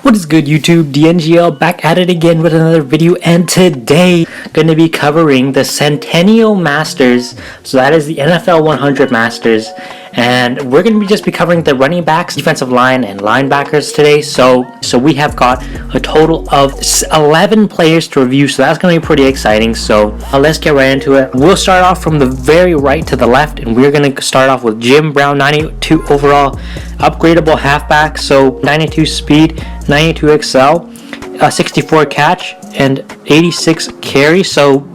What is good, YouTube? DNGL back at it again with another video, and today going to be covering the Centennial Masters. So that is the NFL 100 Masters, and we're going to just be covering the running backs, defensive line, and linebackers today. So we have got a total of 11 players to review, so that's going to be pretty exciting. So let's get right into it. We'll start off from the very right to the left, and we're going to start off with Jim Brown, 92 overall, upgradable halfback, so 92 speed, 92 XL, 64 catch, and 86 carry. So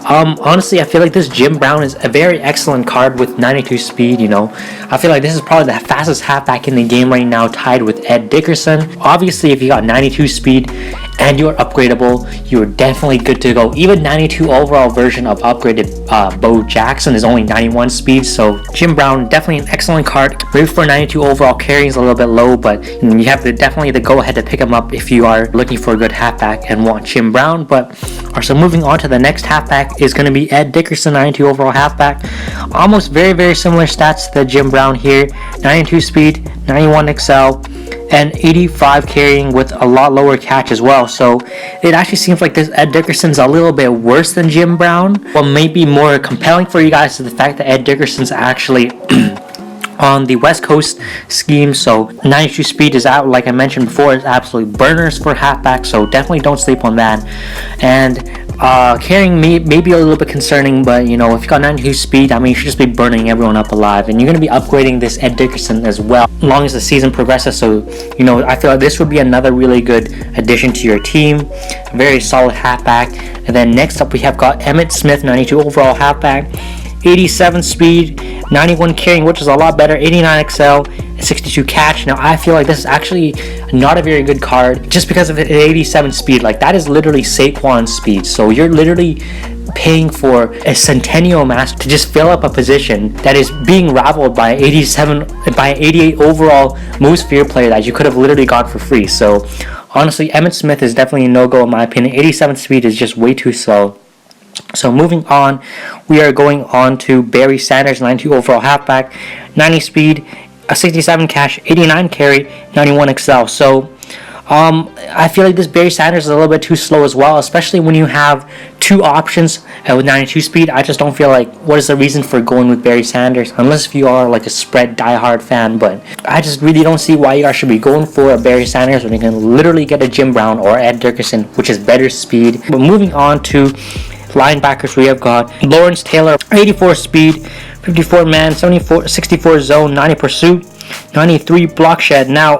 honestly, I feel like this Jim Brown is a very excellent card with 92 speed. I feel like this is probably the fastest halfback in the game right now, tied with Ed Dickerson. Obviously, if you got 92 speed and you're upgradable, you're definitely good to go. Even 92 overall version of upgraded Bo Jackson is only 91 speed. So Jim Brown, definitely an excellent card. Maybe for 92 overall, carrying is a little bit low, but you have to definitely go ahead to pick him up if you are looking for a good halfback and want Jim Brown. But so moving on to the next halfback is going to be Ed Dickerson, 92 overall halfback. Almost very similar stats to Jim Brown here. 92 speed, 91 XL, and 85 carrying with a lot lower catch as well. So it actually seems like this Ed Dickerson's a little bit worse than Jim Brown. What may be more compelling for you guys is the fact that Ed Dickerson's actually on the West Coast scheme. So 92 speed is out, like I mentioned before, is absolutely burners for halfback, so definitely don't sleep on that. And carrying may be a little bit concerning, but if you got 92 speed, I mean, you should just be burning everyone up alive. And you're going to be upgrading this Ed Dickerson as well as long as the season progresses. So I feel like this would be another really good addition to your team. Very solid halfback. And then next up we have got Emmitt Smith, 92 overall halfback, 87 speed, 91 carrying, which is a lot better, 89 XL, 62 catch. Now I feel like this is actually not a very good card just because of the 87 speed. Like, that is literally Saquon's speed. So you're literally paying for a Centennial mask to just fill up a position that is being rivaled by 88 overall most feared player that you could have literally got for free. So honestly, Emmitt Smith is definitely a no-go in my opinion. 87 speed is just way too slow. So moving on, we are going on to Barry Sanders, 92 overall halfback, 90 speed, 67 catch, 89 carry, 91 XL. So I feel like this Barry Sanders is a little bit too slow as well, especially when you have two options with 92 speed. I just don't feel like, what is the reason for going with Barry Sanders, unless if you are like a spread diehard fan. But I just really don't see why you guys should be going for a Barry Sanders when you can literally get a Jim Brown or Ed Dickerson, which is better speed. But moving on to linebackers, we have got Lawrence Taylor, 84 speed, 54 man, 64 zone, 90 pursuit, 93 block shed. Now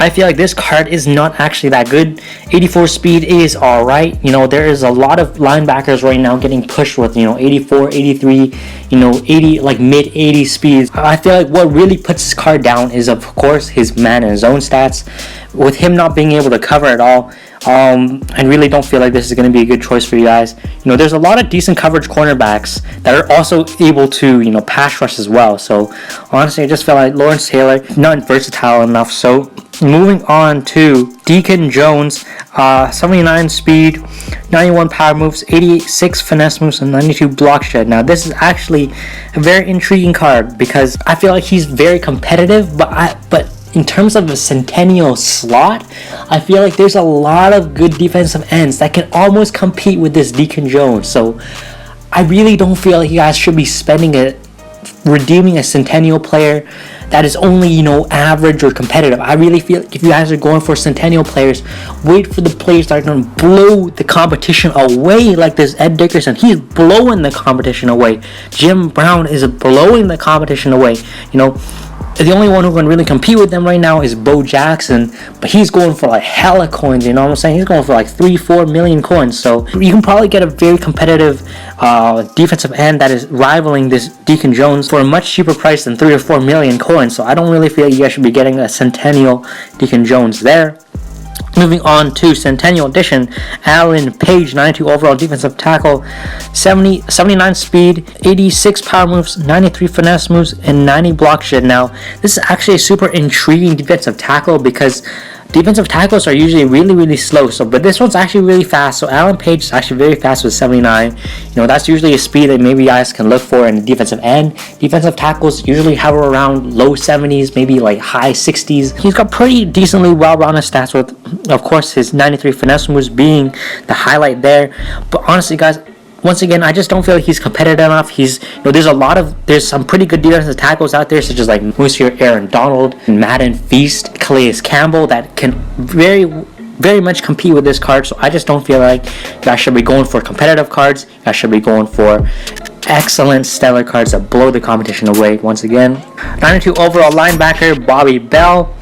I feel like this card is not actually that good. 84 speed is alright. There is a lot of linebackers right now getting pushed with 84, 83, 80, like mid 80 speeds. I feel like what really puts this card down is, of course, his man and zone stats. With him not being able to cover at all, I really don't feel like this is going to be a good choice for you guys. There's a lot of decent coverage cornerbacks that are also able to, pass rush as well. So honestly, I just feel like Lawrence Taylor not versatile enough. So moving on to Deacon Jones, 79 speed, 91 power moves, 86 finesse moves, and 92 block shed. Now this is actually a very intriguing card because I feel like he's very competitive, but in terms of a Centennial slot, I feel like there's a lot of good defensive ends that can almost compete with this Deacon Jones. So I really don't feel like you guys should be redeeming a Centennial player that is only, average or competitive. I really feel like if you guys are going for Centennial players, wait for the players that are going to blow the competition away, like this Ed Dickerson. He's blowing the competition away. Jim Brown is blowing the competition away. The only one who can really compete with them right now is Bo Jackson, but he's going for like hella coins, what I'm saying? He's going for like 3-4 million coins. So you can probably get a very competitive defensive end that is rivaling this Deacon Jones for a much cheaper price than 3 or 4 million coins. So I don't really feel like you guys should be getting a Centennial Deacon Jones there. Moving on to Centennial Edition, Alan Page, 92 overall defensive tackle, 79 speed, 86 power moves, 93 finesse moves, and 90 block shed. Now, this is actually a super intriguing defensive tackle because defensive tackles are usually really slow. So, but this one's actually really fast. So Alan Page is actually very fast with 79. You know, that's usually a speed that maybe you guys can look for in the defensive end. Defensive tackles usually hover around low 70s, maybe like high 60s. He's got pretty decently well-rounded stats with, of course, his 93 finesse moves being the highlight there. But honestly, guys, once again, I just don't feel like he's competitive enough. He's, you know, there's some pretty good defensive tackles out there, such as like Monsieur Aaron Donald, Madden Feast, Calais Campbell, that can very much compete with this card. So I just don't feel like you guys should be going for competitive cards. You guys should be going for excellent stellar cards that blow the competition away. Once again, 92 overall linebacker Bobby Bell.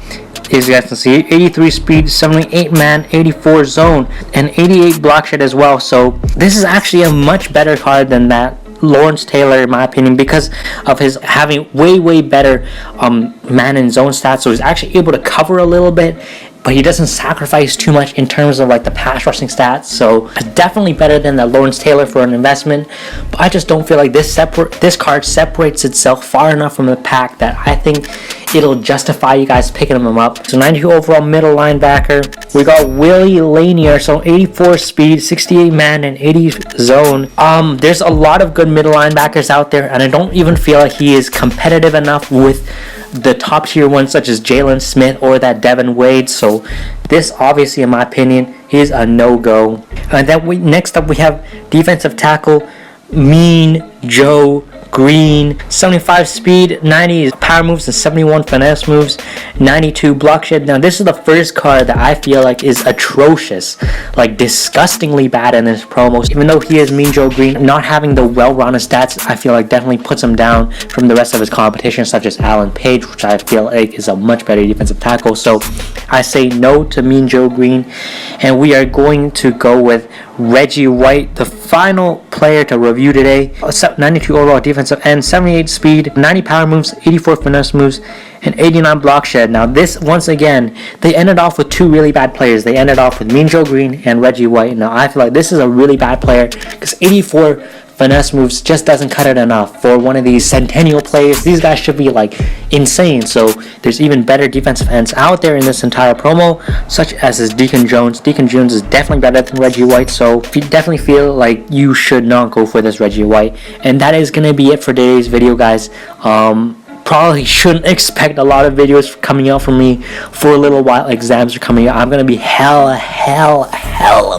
As you guys can see, 83 speed, 78 man, 84 zone, and 88 block shed as well. So this is actually a much better card than that Lawrence Taylor, in my opinion, because of his having way better man and zone stats. So he's actually able to cover a little bit, but he doesn't sacrifice too much in terms of like the pass rushing stats. So it's definitely better than the Lawrence Taylor for an investment. But I just don't feel like this card separates itself far enough from the pack that I think it'll justify you guys picking him up. So 92 overall middle linebacker. We got Willie Lanier, so 84 speed, 68 man, and 80 zone. There's a lot of good middle linebackers out there, and I don't even feel like he is competitive enough with the top tier ones such as Jalen Smith or that Devin Wade. So this, obviously, in my opinion, is a no-go. And then next up we have defensive tackle Mean Joe Green, 75 speed, 90 power moves, and 71 finesse moves, 92 block shed. Now this is the first card that I feel like is atrocious, like disgustingly bad in this promo. Even though he is Mean Joe Green, not having the well-rounded stats, I feel like definitely puts him down from the rest of his competition, such as Alan Page, which I feel like is a much better defensive tackle. So I say no to Mean Joe Green, and we are going to go with Reggie White, the final player to review today. 92 overall defensive end, 78 speed, 90 power moves, 84 finesse moves, and 89 block shed. Now this, once again, they ended off with two really bad players. They ended off with Mean Joe Green and Reggie White. Now I feel like this is a really bad player because 84 finesse moves just doesn't cut it enough for one of these Centennial players. These guys should be like insane. So there's even better defensive ends out there in this entire promo, such as this Deacon Jones. Deacon Jones is definitely better than Reggie White, so you definitely feel like you should not go for this Reggie White. And that is gonna be it for today's video, guys. Probably shouldn't expect a lot of videos coming out from me for a little while. Exams are coming out. I'm gonna be hella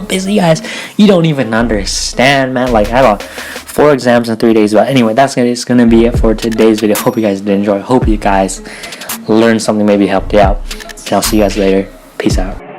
busy, guys. You don't even understand, man. Like, I got 4 exams in 3 days. But anyway, it's gonna be it for today's video. Hope you guys did enjoy. Hope you guys learned something, maybe helped you out. And I'll see you guys later. Peace out.